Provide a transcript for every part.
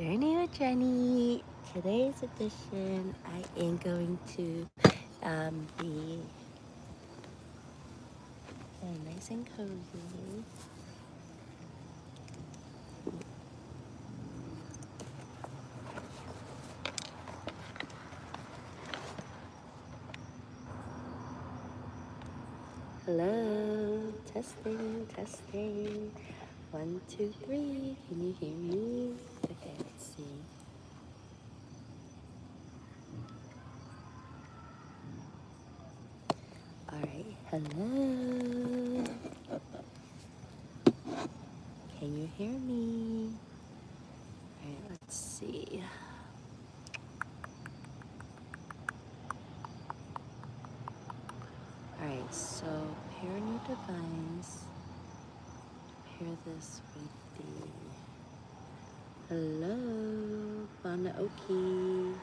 Journey with Jenny. Today's edition, I am going to be nice and cozy. Hello, testing. 1, 2, 3. Can you hear me? Okay, let's see. All right, hello. Can you hear me? All right, let's see. All right, so pair a new device. Pair this with the hello, Banaoki.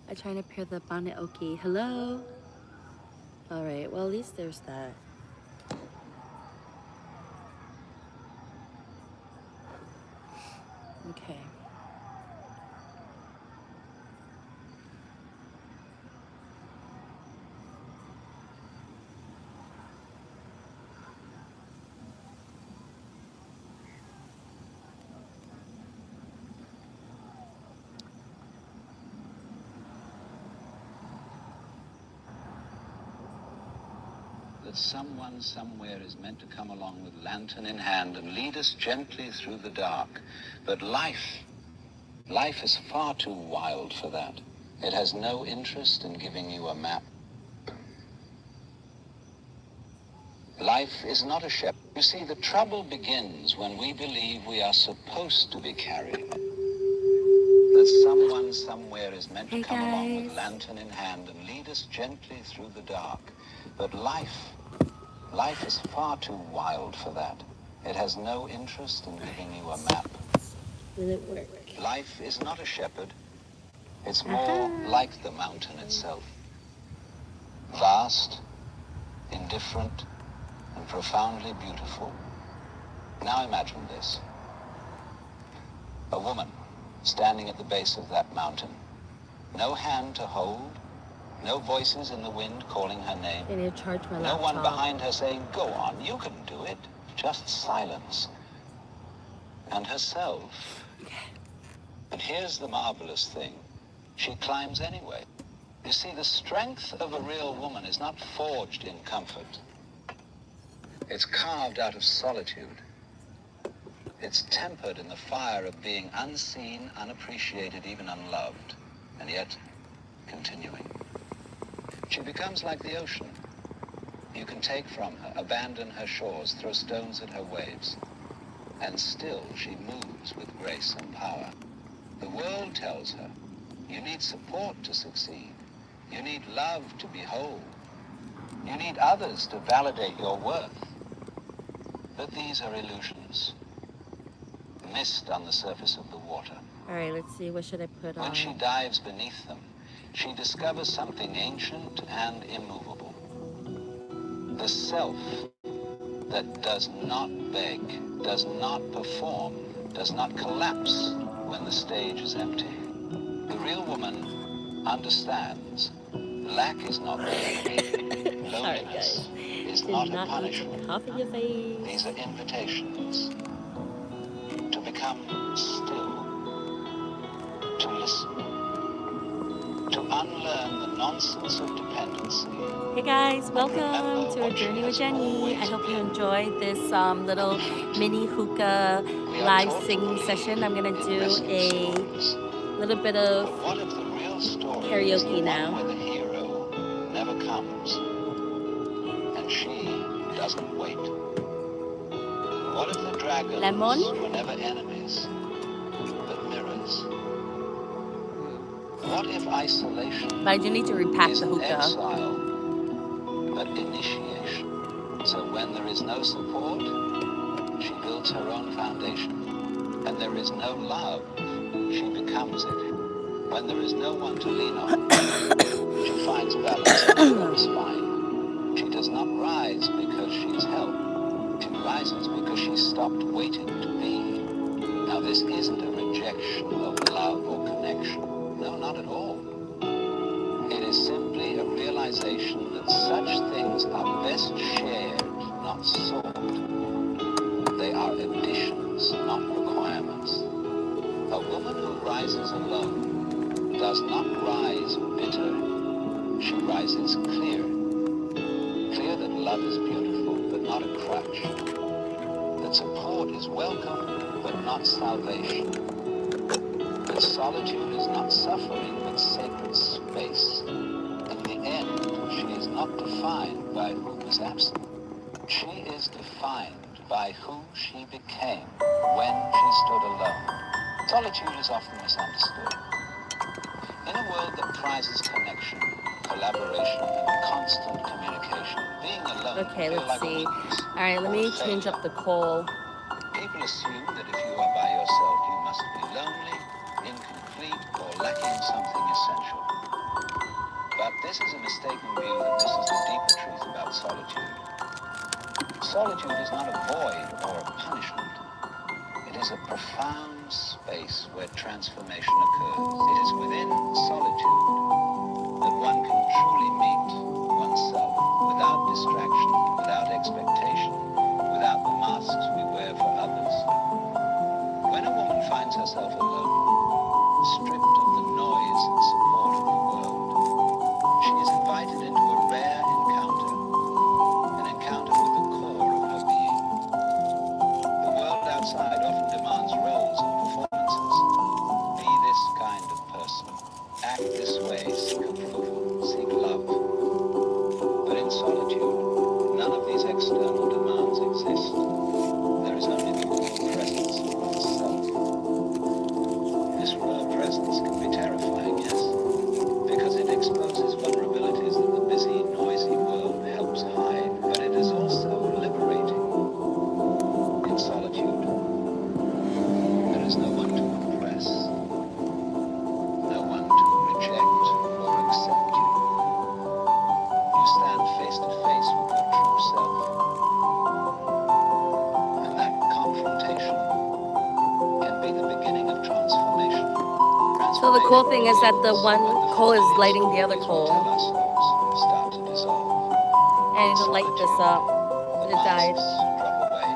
I'm trying to pair the Banaoki. Hello. All right. Well, at least there's that. Okay. That someone somewhere is meant to come along with lantern in hand and lead us gently through the dark. But life is far too wild for that. It has no interest in giving you a map. Life is not a shepherd. You see, the trouble begins when we believe we are supposed to be carried. That someone somewhere is meant to come along with lantern in hand and lead us gently through the dark. But life is far too wild for that. It has no interest in giving you a map. Will it work? Life is not a shepherd. It's more like the mountain itself. Vast, indifferent, and profoundly beautiful. Now imagine this. A woman standing at the base of that mountain. No hand to hold. No voices in the wind calling her name. I need to charge my No laptop. one behind her saying, go on, you can do it. Just silence. And herself. And here's the marvelous thing. She climbs anyway. You see, the strength of a real woman is not forged in comfort. It's carved out of solitude. It's tempered in the fire of being unseen, unappreciated, even unloved. And yet, continuing. She becomes like the ocean. You can take from her, abandon her shores, throw stones at her waves, and still she moves with grace and power. The world tells her, you need support to succeed. You need love to be whole. You need others to validate your worth. But these are illusions, mist on the surface of the water. All right, let's see. What should I put on? When she dives beneath them, she discovers something ancient and immovable. The self that does not beg, does not perform, does not collapse when the stage is empty. The real woman understands lack is not the enemy. Loneliness is not a punishment. Coffee your face. These are invitations to become still, to listen, to unlearn the nonsense of dependency. Hey guys, welcome to our Journey with Jenny. I hope you enjoyed this little mini hookah live singing session. I'm gonna do a little bit of karaoke now. Where the hero never comes and she doesn't wait. What if the dragons were never enemies but mirrors? What if isolation But I do need to repack the hookah. exile, but initiation? So when there is no support, she builds her own foundation. When there is no love, she becomes it. When there is no one to lean on, she finds balance in her own spine. She does not rise because she's helped. She rises because she stopped waiting to be. Now, this isn't a rejection of love or connection. No, not at all. It is simply a realization that such things are best shared, not sought. They are additions, not requirements. A woman who rises alone does not rise bitter. She rises clear. Clear that love is beautiful, but not a crutch. That support is welcome, but not salvation. That solitude is not suffering, but sacred space. In the end, she is not defined by who is absent. She is defined by who she became when she stood alone. Solitude is often misunderstood. In a world that prizes connection, collaboration, and constant communication, being alone Okay, can feel let's like see. a weakness All right, let or me a change failure. up the call. People assume that if you are by yourself, you must be lonely, incomplete, or lacking something essential. But this is a mistaken view that misses the deeper truth about solitude. Solitude is not a void or a punishment. It is a profound space where transformation occurs. It is within solitude that one can truly meet oneself without distraction, without expectation, without the masks we wear for others. When a woman finds herself alone, stripped of the noise and support of the world, she is invited into a rare encounter, an encounter with the core of her being. The world outside often demands roles and performances. Be this kind of person. Act this way. Seek approval. Seek love. But in solitude, none of these external demands exist. There is only the raw presence of oneself. This raw presence can be terrifying, yes, because it exposes vulnerabilities that the busy, noisy world helps hide. But it is also liberating. In solitude, there is no one to impress, no one to reject or accept you. You stand face to face with your true self. And that confrontation can be the beginning of transformation. So the cool thing is that the Transformation one when the coal is familiar lighting the other stories we tell coal. ourselves start to dissolve. I need to light this up. The It died. masks drop away.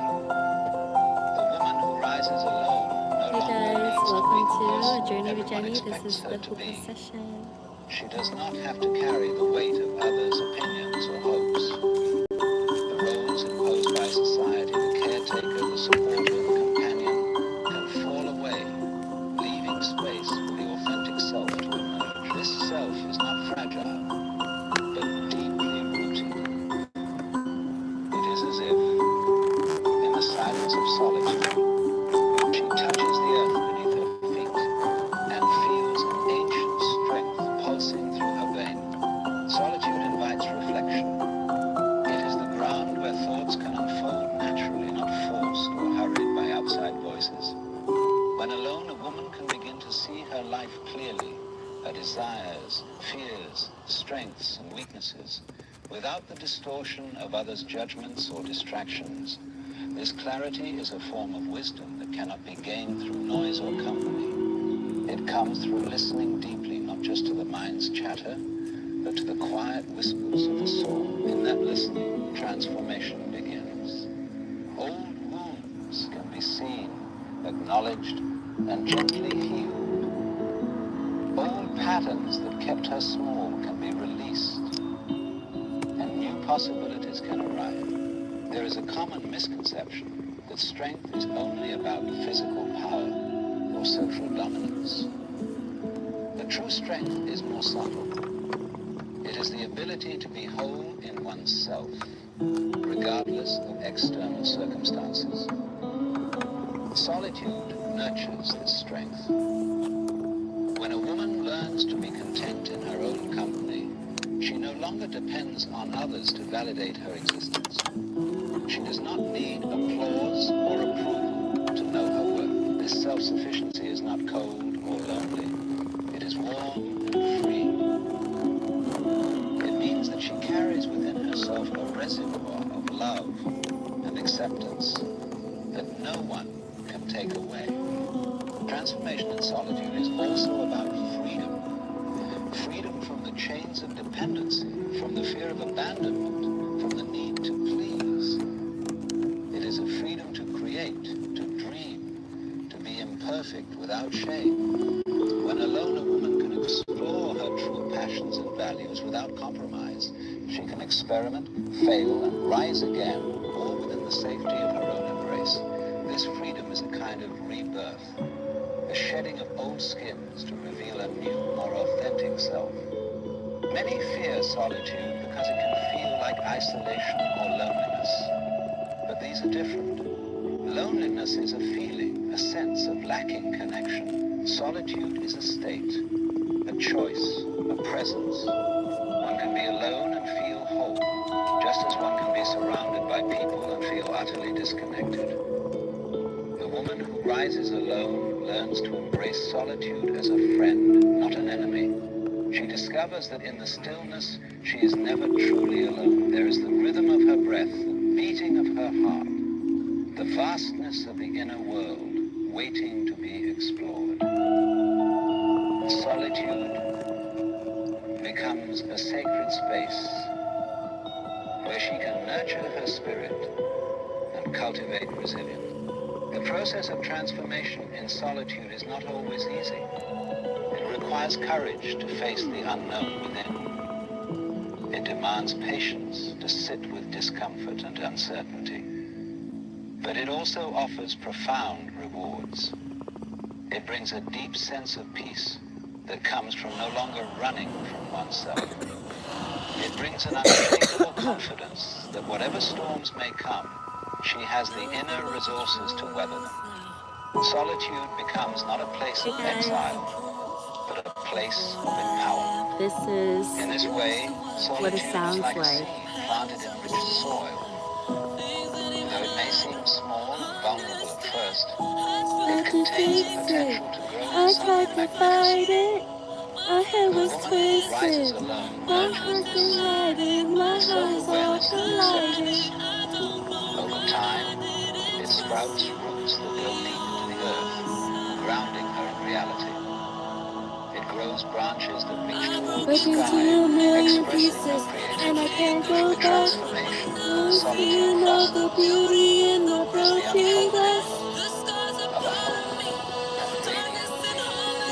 The woman who rises alone no Hey longer guys, needs to be welcome the to person A Journey with everyone Jenny. This expects is her the to hookah be. session. She does not have to carry the weight of others' opinions or hopes. The roles imposed by society, the caretaker, the supporter, the companion, can fall away, leaving space for the authentic self to emerge. This self is not fragile, but deeply rooted. It is as if, in the silence of solitude, she touches the earth beneath her feet and feels an ancient strength pulsing through her veins. Solitude invites reflection. It is the ground where thoughts can unfold naturally, not forced or hurried by outside voices. When alone, a woman can begin to see her life clearly, her desires, fears, strengths, and weaknesses, without the distortion of others' judgments or distractions. This clarity is a form of wisdom that cannot be gained through noise or company. It comes through listening deeply, not just to the mind's chatter, but to the quiet whispers of the soul. In that listening, transformation begins. Old wounds can be seen, acknowledged, and gently healed. Old patterns that kept her small can be released, and new possibilities can arrive. There is a common misconception that strength is only about physical power or social dominance. The true strength is more subtle. It is the ability to be whole in oneself, regardless of external circumstances. Solitude nurtures this strength. When a woman learns to be content in her own company, she no longer depends on others to validate her existence. She does not need applause or approval not cold or lonely. It is warm and free. It means that she carries within herself a reservoir of love and acceptance that no one can take away. Transformation in solitude is also about freedom. Freedom from the chains of dependency, from the fear of abandonment, from the need to please. It is a freedom to create, to dream, to be imperfect without shame. When alone, a woman can explore her true passions and values without compromise. She can experiment, fail, and rise again, all within the safety of her own embrace. This freedom is a kind of rebirth, a shedding of old skins to reveal a new, more authentic self. Many fear solitude because it can feel like isolation or loneliness. But these are different. Loneliness is a feeling, a sense of lacking connection. Solitude is a state, a choice, a presence. One can be alone and feel whole, just as one can be surrounded by people and feel utterly disconnected. The woman who rises alone learns to embrace solitude as a friend, not an enemy. She discovers that in the stillness, she is never truly alone. There is the rhythm of her breath, the beating of her heart, the vastness of the inner world waiting to be explored. Solitude becomes a sacred space where she can nurture her spirit and cultivate resilience. The process of transformation in solitude is not always easy. It requires courage to face the unknown within. It demands patience to sit with discomfort and uncertainty. But it also offers profound rewards. It brings a deep sense of peace that comes from no longer running from oneself. It brings an unshakable confidence that whatever storms may come, she has the inner resources to weather them. Solitude becomes not a place of exile, but a place of empowerment. This is In this way, what it solitude sounds is like a like. seed planted in rich soil. Though it may seem small and vulnerable at first, it contains the potential to grow into something magnificent. My head The was woman who rises twisted, alone my nurtures heart this been seed hiding, my with eyes self-awareness and open acceptance. lighting. Over time, it sprouts roots that go deep into the earth, grounding her in reality. It grows branches that reach toward the Breaking sky, to a million expressing her pieces, and I creativity. can't go The back. transformation that Don't solitude you know the fosters beauty in the is the broken unfolding glass? of a hope and radiant being.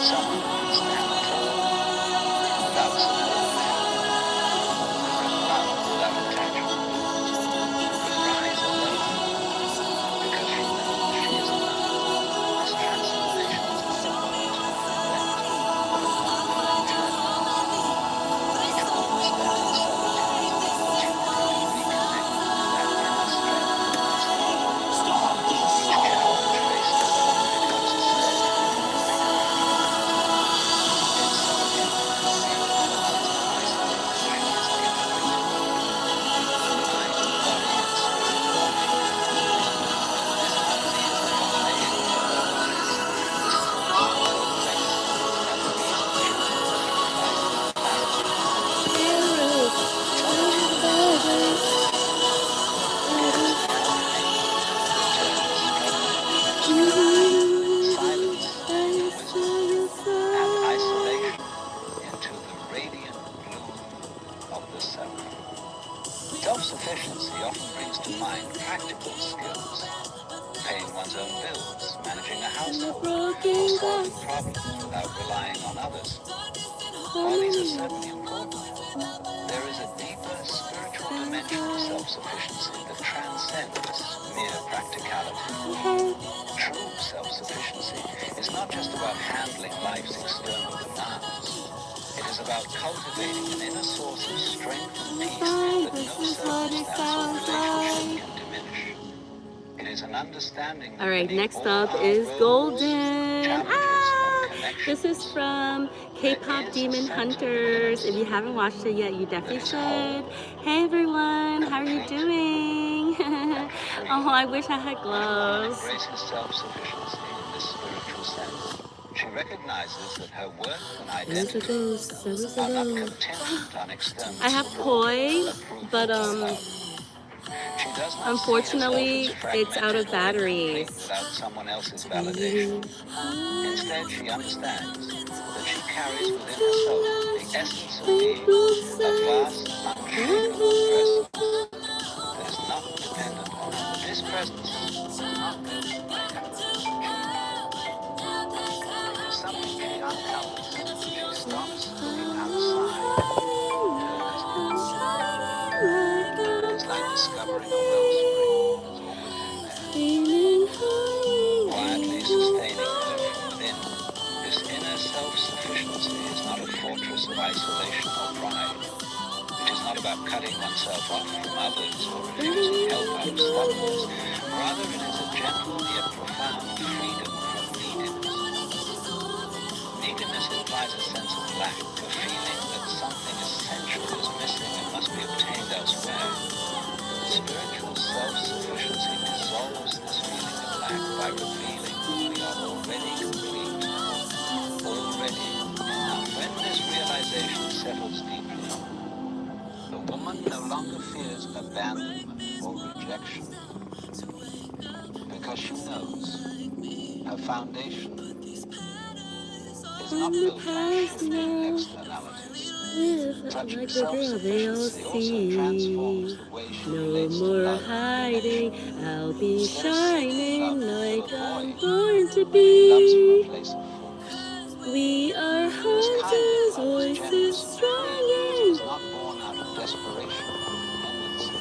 Someone who can stand tall without subordination, who can love without attachment, who can rise alone because she knows she is enough. This transformation is not a moment to reflect, but an ongoing journey. Each moment spent in solitude is an opportunity to reconnect with that inner strength that lives deep in her heart. Each challenge faced alone becomes a step toward greater transformation. In solitude, the field of her ultimate isolation is integrated. Mind, body, and spirit harmony together. This harmony is the foundation of her wholeness. This is a powerful place that frees the children to live life with clarity and purpose. Solitude is not a destination. It is the alchemy that turns struggle into strength, silence into wisdom, and isolation into the radiant bloom of the self. Self-sufficiency often brings to mind practical skills, paying one's own bills, managing a household, or solving problems without relying on others. While these are certainly important, there is a deeper spiritual dimension to self-sufficiency that transcends mere practicality. True self-sufficiency is not just about handling life's external demands. It is about cultivating an inner source of strength and peace that no circumstance or relationship can diminish. It is an understanding that All right, beneath next all up our is roles, Golden. challenges, and This is connections, from there K-pop is a Demon center within Hunters. us If you haven't watched it yet, you that definitely is should. whole, Hey everyone, how are you complete, doing? and free. Oh, I wish I had gloves. Embraces self-sufficiency in this spiritual sense. She recognizes that her worth and identity are not contingent on external I have support, Koi, approval, but or love. She does not unfortunately, see herself it's as out of fragmented or batteries. incomplete without someone else's validation. Instead, she understands that she carries within herself the essence of being a vast, unshakable presence that is not dependent on other. This presence does not go through life to achieve. It is something she uncovers when she stops looking outside her physical world. It is like discovering a wellspring that's always been there, quietly sustaining her from within. This inner self-sufficiency is not a fortress of isolation or pride. It is not about cutting oneself off from others or refusing help out of stubbornness. Rather, it is a gentle yet profound freedom from neediness. Neediness implies a sense of lack, a feeling that something essential is missing and must be obtained elsewhere. Spiritual self-sufficiency dissolves this feeling of lack by revealing that we are already complete, already enough. When this realization settles deeply, the woman no longer fears abandonment or rejection because she knows her foundation is not built on shifting externalities. Such self-sufficiency also transforms the way she relates to love. Hiding, I'll be Instead of seeking shining love to like fill a I'm void, born to he loves from a be. place of fullness. We are This kind of hunters, love is voices generous and strong free because it and is not born out of desperation or dependency.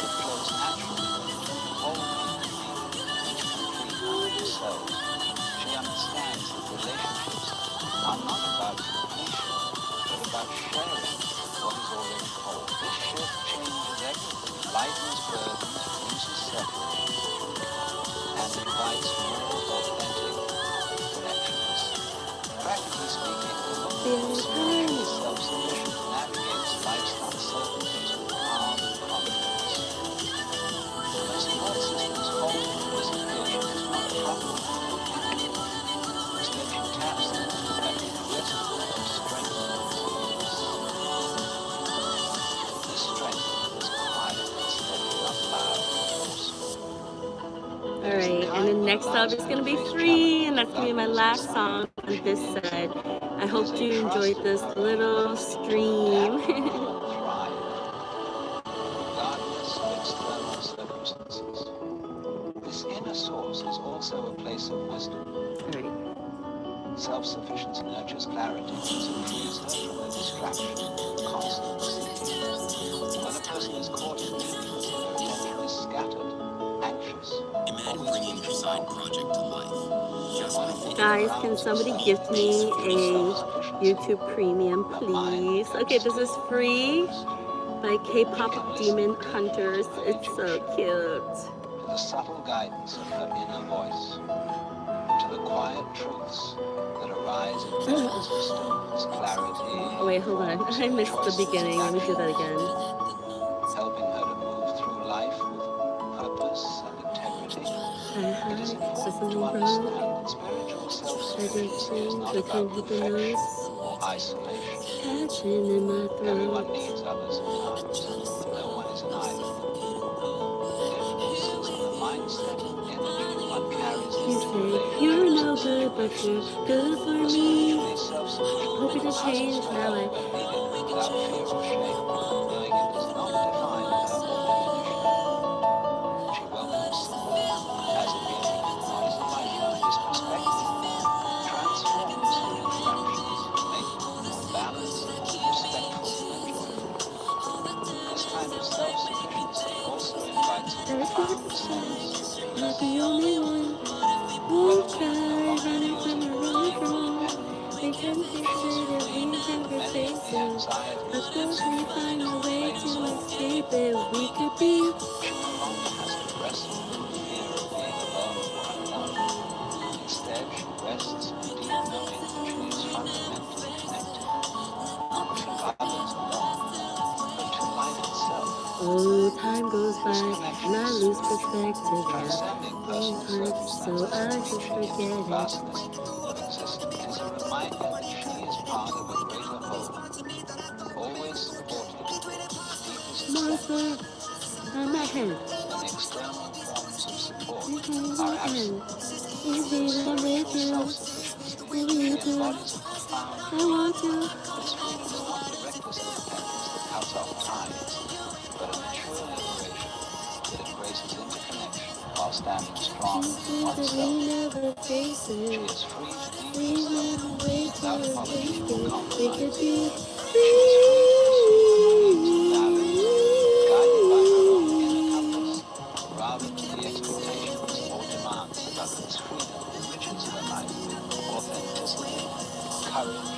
It flows naturally, whole and complete, each complete unto themselves. She understands that relationships are not about completion, but about sharing what is already whole. This shift changes everything, lightens burdens, reduces separation, and invites more authentic connections. Practically speaking, the woman who is spiritually self-sufficient navigates life's uncertainties with calm and confidence. When support systems falter or disappear, she does not crumble or panic. Instead, she taps into that inner reservoir of strength and resilience. This strength is quiet and steady, not loud or forceful. Alright, and then next up is gonna be free, and that's gonna be my last song on this set. I hope you enjoyed this little stream. Regardless of external circumstances. This inner source is also a place of wisdom. Alright. Self-sufficiency nurtures clarity because it frees her from the distraction of constant seeking. When a person is caught in neediness, their attention is scattered, anxious, always Bringing your side project to life. Guys, can somebody gift me a YouTube premium, please? Okay, this is free by K-pop Demon Hunters. It's so cute. To the subtle guidance of her inner voice, to the quiet truths that arise in moments of stillness, clarity. Oh wait, hold on. I missed the beginning. Let me do that again. Helping her to move through life with purpose and integrity. It is important to understand that spiritual self-sufficiency is not about perfection or isolation. Everyone needs others at times. No one is an island. The difference is in the mindset and energy one carries into relationship. You're no good, but you're good for me. Spiritually self-sufficient Hoping to change my life. when needed without fear or shame, knowing it does not define her or diminish her. She welcomes support as a being, not as a lifeline. This perspective transforms her interactions, making them more balanced, respectful, and joyful. This kind of self-sufficiency also invites a profound sense of peace. Not the only one. Won't try running from a wrong wrong. We can fix it if we can face it. Of course we find a way to escape it. We could be. She no longer has to wrestle with the fear of being alone or unloved. Instead, she rests in the deep knowing that she is fundamentally connected, not to others alone, but to life itself. Oh, time goes by and I lose perspective. Transcending personal So circumstances I and just reaching forget into the it. vastness of existence is a reminder that she is part of a greater whole, always supported in deepest Martha, sense. on my head. And external forms of support You can't are get in. absent. It's In even with spiritual you. self-sufficiency, Maybe she you do. embodies a profound I freedom. want to. This freedom is not the reckless independence that cuts off ties, but a mature liberation that embraces interconnection while standing strong in Things that oneself. we never face She it. is free to be We herself never wait without to apology make or it. We could compromise. be She is free to pursue her free. dreams and values, guided by her own inner compass, rather than the expectations or demands of others. Freedom enriches her life with authenticity, courage,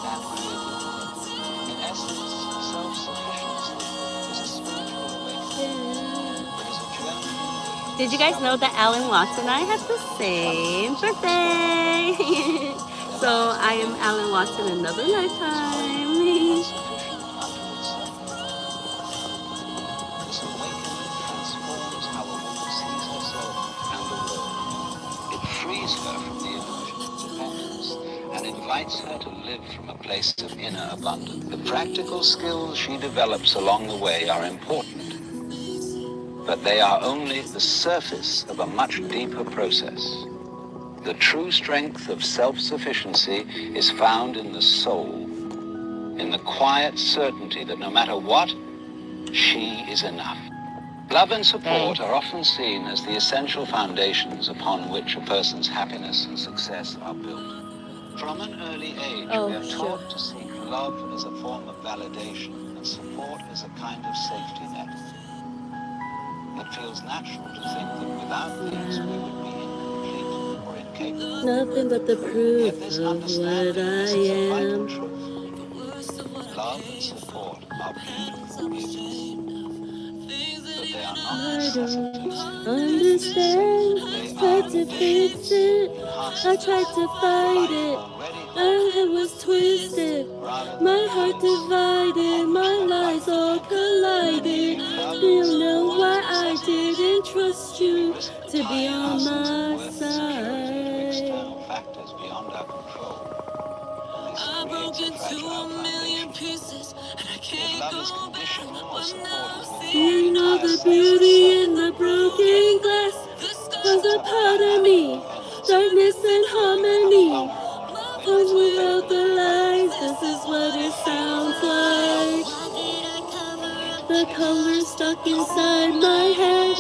and creativity. In essence, self-sufficiency is a spiritual awakening. It is a journey into Did you guys know that Alan Watts and I have the same birthday? So I am Alan Watts in another lifetime. sufficient unto itself. This awakening transforms how a woman sees herself and the world. It frees her from the illusion of dependence and invites her to live from a place of inner abundance. The practical skills she develops along the way are important, but they are only the surface of a much deeper process. The true strength of self-sufficiency is found in the soul, in the quiet certainty that no matter what, she is enough. Love and support are often seen as the essential foundations upon which a person's happiness and success are built. From an early age, we are taught to seek love as a form of validation and support as a kind of safety net. It feels natural to think that without these we would be incomplete or incapable. Nothing but the proof Yet this of what understanding I misses a vital am. truth. Love and support are beautiful gifts, but they are not I don't necessities. understand. They are Tried to fix it. I tried to fight it. My head was twisted. My heart divided. My lies all collided. You know why I didn't trust you to be on my side. Factors beyond our control. I've broken to a million pieces, and I can't go back. But now You know the beauty in the broken glass was a part of me. Darkness and harmony. Cause without the lies, this is what it sounds like. The color stuck inside my head.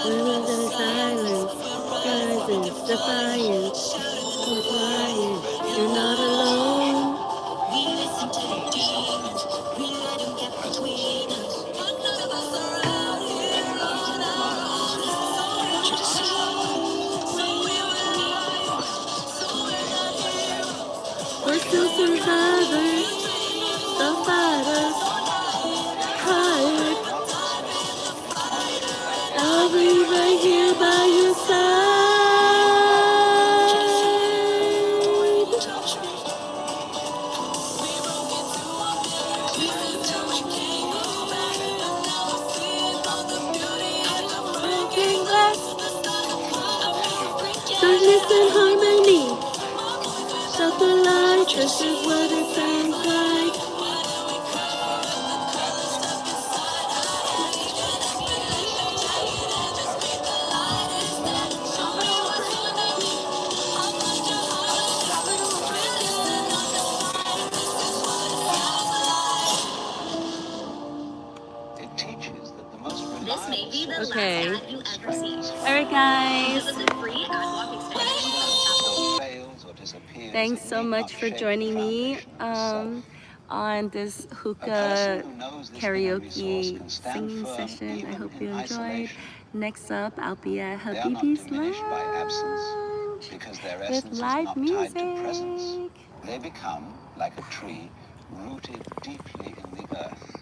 Living in silence, guidance, defiance, compliance. You're not alone. We listen to the demons. We let them get between us. But none of us are out here on our own. So I want you to see. So we will rise. So we're not here. We're still survivors. The fighters. Hired. I'll be right here by your darkness and harmony. Stop the light, this is what it sounds like. It teaches that the most reliable This may be the Okay. last ad you ever see. Alright guys, This is a free ad-block extension from Apple. fails or disappears. thanks It so need much not for shake the joining me foundation of the self. on this A hookah person who knows this inner resource karaoke can stand singing firm session. I even hope in you enjoyed. isolation. Next up, I'll be at They are not Habibi's diminished by absence Lounge because their with essence is live not tied to presence. music. They become like a tree rooted deeply in the earth.